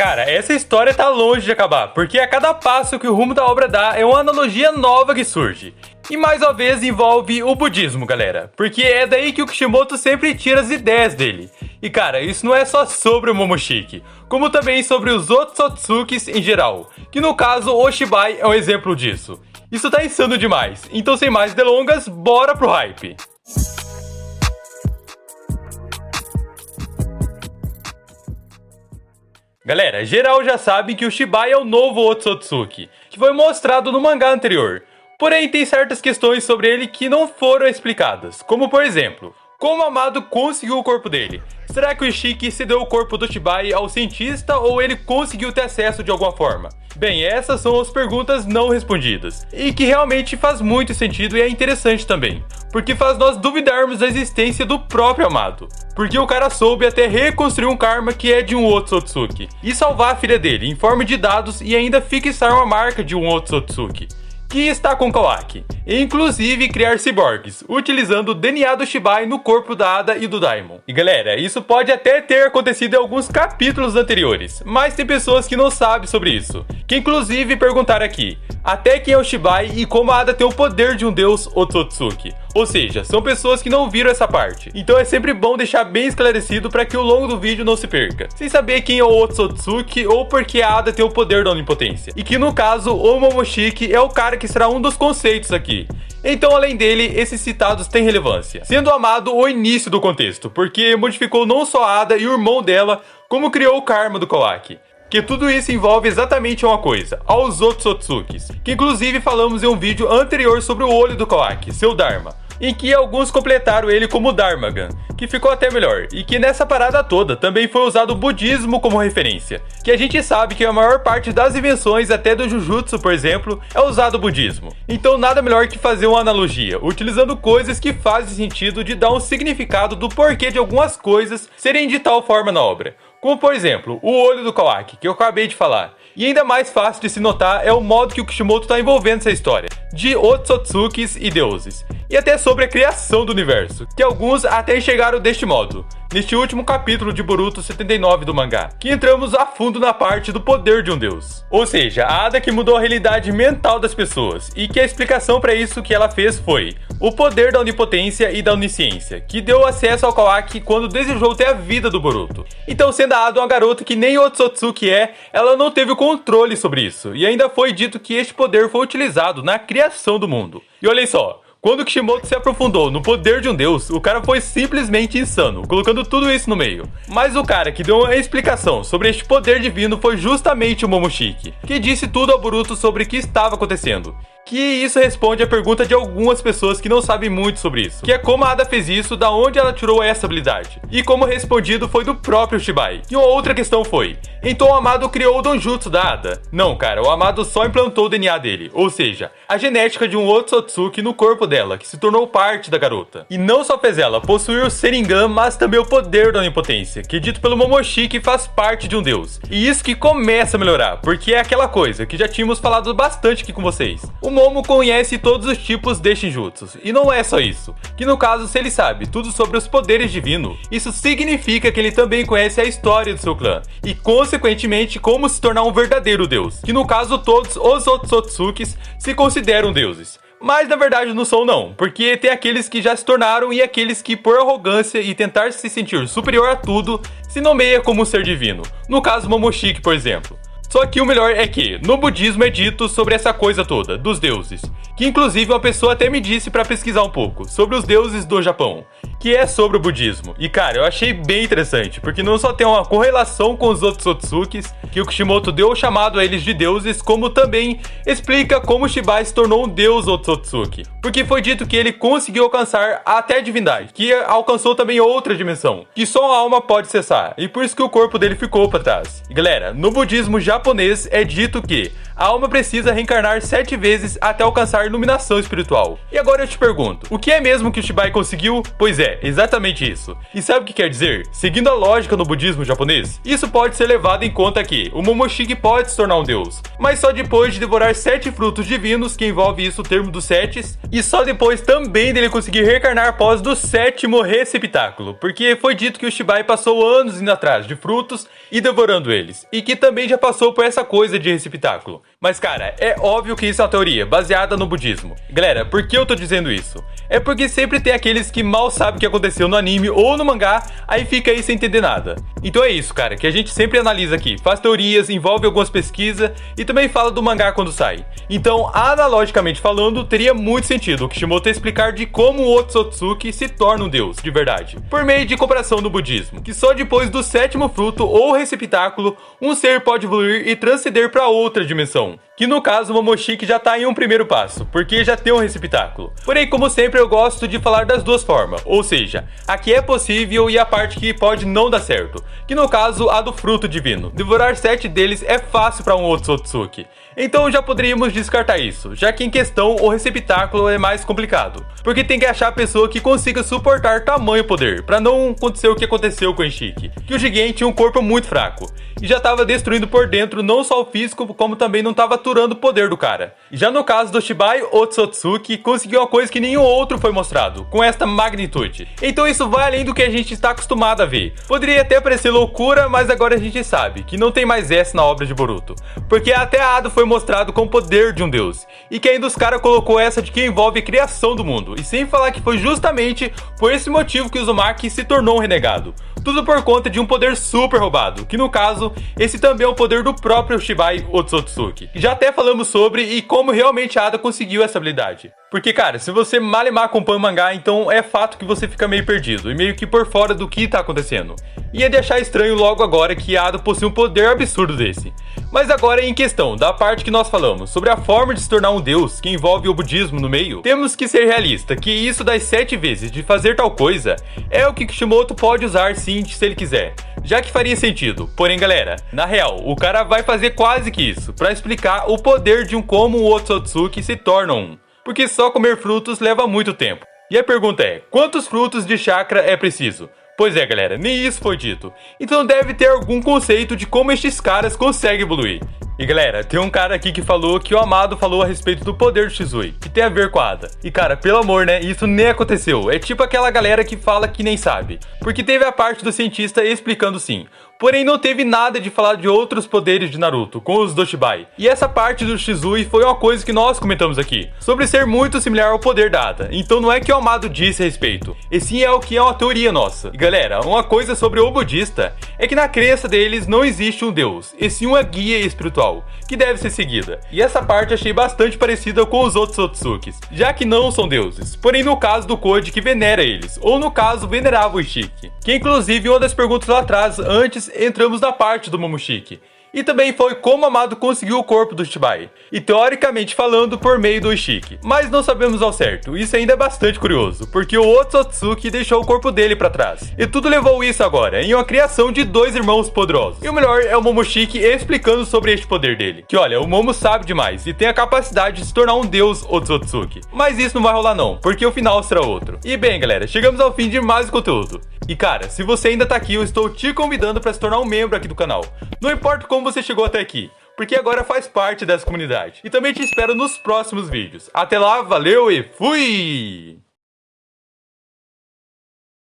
Cara, essa história tá longe de acabar, porque a cada passo que o rumo da obra dá é uma analogia nova que surge. E mais uma vez envolve o budismo, galera, porque é daí que o Kishimoto sempre tira as ideias dele. E cara, isso não é só sobre o Momoshiki, como também sobre os outros Otsukis em geral, que no caso o Shibai é um exemplo disso. Isso tá insano demais, então sem mais delongas, bora pro hype! Galera, geral já sabe que o Shibai é o novo Otsutsuki, que foi mostrado no mangá anterior. Porém, tem certas questões sobre ele que não foram explicadas, como por exemplo, como Amado conseguiu o corpo dele? Será que o Ishiki cedeu o corpo do Shibai ao cientista ou ele conseguiu ter acesso de alguma forma? Bem, essas são as perguntas não respondidas, e que realmente faz muito sentido e é interessante também, porque faz nós duvidarmos da existência do próprio Amado, porque o cara soube até reconstruir um karma que é de um Otsutsuki, e salvar a filha dele em forma de dados e ainda fixar uma marca de um Otsutsuki, que está com Kawaki, e inclusive criar ciborgues, utilizando o DNA do Shibai no corpo da Ada e do Daimon. E galera, isso pode até ter acontecido em alguns capítulos anteriores, mas tem pessoas que não sabem sobre isso, que inclusive perguntaram aqui, até quem é o Shibai e como a Ada tem o poder de um deus Otsutsuki. Ou seja, são pessoas que não viram essa parte, então é sempre bom deixar bem esclarecido para que ao longo do vídeo não se perca, sem saber quem é o Otsutsuki ou porque a Ada tem o poder da onipotência, e que no caso o Momoshiki é o cara que será um dos conceitos aqui. Então, além dele, esses citados têm relevância, sendo o Amado o início do contexto, porque modificou não só a Ada e o irmão dela, como criou o karma do Kawaki. Que tudo isso envolve exatamente uma coisa, aos Otsutsukis, que inclusive falamos em um vídeo anterior sobre o olho do Kawaki, seu Dharma, em que alguns completaram ele como Dharmagan, que ficou até melhor, e que nessa parada toda também foi usado o budismo como referência, que a gente sabe que a maior parte das invenções, até do Jujutsu, por exemplo, é usado o budismo. Então nada melhor que fazer uma analogia, utilizando coisas que fazem sentido de dar um significado do porquê de algumas coisas serem de tal forma na obra. Como por exemplo, o olho do Kawaki, que eu acabei de falar. E ainda mais fácil de se notar é o modo que o Kishimoto está envolvendo essa história, de Otsutsukis e deuses, e até sobre a criação do universo, que alguns até enxergaram deste modo, neste último capítulo de Boruto 79 do mangá, que entramos a fundo na parte do poder de um deus. Ou seja, a Ada que mudou a realidade mental das pessoas, e que a explicação para isso que ela fez foi o poder da onipotência e da onisciência, que deu acesso ao Kawaki quando desejou ter a vida do Boruto. Então, sendo a Ada uma garota que nem Otsutsuki é, ela não teve o controle sobre isso, e ainda foi dito que este poder foi utilizado na criação do mundo. E olhem só, quando Kishimoto se aprofundou no poder de um deus, o cara foi simplesmente insano, colocando tudo isso no meio. Mas o cara que deu uma explicação sobre este poder divino foi justamente o Momoshiki, que disse tudo ao Boruto sobre o que estava acontecendo. Que isso responde à pergunta de algumas pessoas que não sabem muito sobre isso, que é como a Ada fez isso, da onde ela tirou essa habilidade, e como respondido foi do próprio Shibai. E uma outra questão foi, então o Amado criou o Donjutsu da Ada? Não, cara, o Amado só implantou o DNA dele, ou seja, a genética de um Otsutsuki no corpo dela, que se tornou parte da garota. E não só fez ela possuir o Sharingan, mas também o poder da onipotência, que dito pelo Momoshiki faz parte de um deus. E isso que começa a melhorar, porque é aquela coisa que já tínhamos falado bastante aqui com vocês. O Momo conhece todos os tipos de Shinjutsus, e não é só isso, que no caso se ele sabe tudo sobre os poderes divinos, isso significa que ele também conhece a história do seu clã, e consequentemente como se tornar um verdadeiro deus, que no caso todos os Otsutsukis se consideram deuses. Mas na verdade não são não, porque tem aqueles que já se tornaram e aqueles que por arrogância e tentar se sentir superior a tudo, se nomeia como um ser divino, no caso Momoshiki por exemplo. Só que o melhor é que, no budismo é dito sobre essa coisa toda, dos deuses, que inclusive uma pessoa até me disse para pesquisar um pouco, sobre os deuses do Japão, que é sobre o budismo. E cara, eu achei bem interessante, porque não só tem uma correlação com os outros Otsukis, que o Kishimoto deu o chamado a eles de deuses, como também explica como Shibai se tornou um deus Otsutsuki, porque foi dito que ele conseguiu alcançar até a divindade, que alcançou também outra dimensão, que só a alma pode cessar, e por isso que o corpo dele ficou para trás. E galera, no budismo japonês é dito que a alma precisa reencarnar 7 vezes até alcançar iluminação espiritual. E agora eu te pergunto, o que é mesmo que o Shibai conseguiu? Pois é, exatamente isso. E sabe o que quer dizer? Seguindo a lógica no budismo japonês, isso pode ser levado em conta que o Momoshiki pode se tornar um deus, mas só depois de devorar 7 frutos divinos, que envolve isso o termo dos setes, e só depois também dele conseguir reencarnar após do 7º receptáculo, porque foi dito que o Shibai passou anos indo atrás de frutos e devorando eles, e que também já passou por essa coisa de receptáculo. Mas cara, é óbvio que isso é uma teoria baseada no budismo. Galera, por que eu tô dizendo isso? É porque sempre tem aqueles que mal sabem o que aconteceu no anime ou no mangá, aí fica aí sem entender nada. Então é isso, cara, que a gente sempre analisa aqui, faz teorias, envolve algumas pesquisas e também fala do mangá quando sai. Então, analogicamente falando, teria muito sentido o Kishimoto explicar de como o Otsutsuki se torna um deus, de verdade, por meio de comparação no budismo, que só depois do 7º fruto ou receptáculo, um ser pode evoluir e transcender para outra dimensão. Que no caso o Momoshiki já tá em um primeiro passo, porque já tem um receptáculo. Porém, como sempre, eu gosto de falar das duas formas, ou seja, a que é possível e a parte que pode não dar certo, que no caso a do fruto divino. Devorar 7 deles é fácil para um Otsutsuki, então já poderíamos descartar isso, já que em questão o receptáculo é mais complicado, porque tem que achar a pessoa que consiga suportar tamanho poder, para não acontecer o que aconteceu com o Ishiki, que o Jigen tinha um corpo muito fraco, e já estava destruindo por dentro não só o físico, como também não estava aturando o poder do cara. Já no caso do Shibai Otsutsuki, conseguiu uma coisa que nenhum outro foi mostrado, com esta magnitude. Então isso vai além do que a gente está acostumado a ver. Poderia até parecer loucura, mas agora a gente sabe que não tem mais essa na obra de Boruto, porque até Ado foi mostrado com o poder de um deus, e que ainda os caras colocou essa de que envolve a criação do mundo, e sem falar que foi justamente por esse motivo que o Uzumaki se tornou um renegado. Tudo por conta de um poder super roubado, que no caso, esse também é o poder do próprio Shibai Otsutsuki. Já até falamos sobre e como realmente a Ada conseguiu essa habilidade. Porque cara, se você malemar acompanha o mangá, então é fato que você fica meio perdido e meio que por fora do que tá acontecendo. Ia deixar estranho logo agora que Ada possui um poder absurdo desse. Mas agora em questão da parte que nós falamos sobre a forma de se tornar um deus, que envolve o budismo no meio, temos que ser realista, que isso das 7 vezes de fazer tal coisa é o que Kishimoto pode usar sim se ele quiser, já que faria sentido. Porém galera, na real, o cara vai fazer quase que isso, pra explicar o poder de um como o Otsutsuki se torna um, porque só comer frutos leva muito tempo. E a pergunta é, quantos frutos de chakra é preciso? Pois é galera, nem isso foi dito, então deve ter algum conceito de como estes caras conseguem evoluir. E galera, tem um cara aqui que falou que o Amado falou a respeito do poder do Shisui, que tem a ver com a Ada. E cara, pelo amor né, isso nem aconteceu, é tipo aquela galera que fala que nem sabe, porque teve a parte do cientista explicando sim. Porém não teve nada de falar de outros poderes de Naruto, com os Doshibai. E essa parte do Shisui foi uma coisa que nós comentamos aqui, sobre ser muito similar ao poder da Ada. Então não é que o Amado disse a respeito, e sim é o que é uma teoria nossa. E galera, uma coisa sobre o budista é que na crença deles não existe um deus, e sim uma guia espiritual, que deve ser seguida. E essa parte achei bastante parecida com os outros Otsukis, já que não são deuses, porém no caso do Koji que venera eles, ou no caso venerava o Ishiki. Que inclusive uma das perguntas lá atrás, antes entramos na parte do Momoshiki. E também foi como Amado conseguiu o corpo do Shibai, e teoricamente falando por meio do Ishiki. Mas não sabemos ao certo, isso ainda é bastante curioso, porque o Otsutsuki deixou o corpo dele pra trás. E tudo levou isso agora, em uma criação de 2 irmãos poderosos. E o melhor é o Momoshiki explicando sobre este poder dele. Que olha, o Momo sabe demais, e tem a capacidade de se tornar um deus Otsutsuki. Mas isso não vai rolar não, porque o final será outro. E bem galera, chegamos ao fim de mais um conteúdo. E cara, se você ainda tá aqui, eu estou te convidando para se tornar um membro aqui do canal. Não importa como você chegou até aqui, porque agora faz parte dessa comunidade. E também te espero nos próximos vídeos. Até lá, valeu e fui!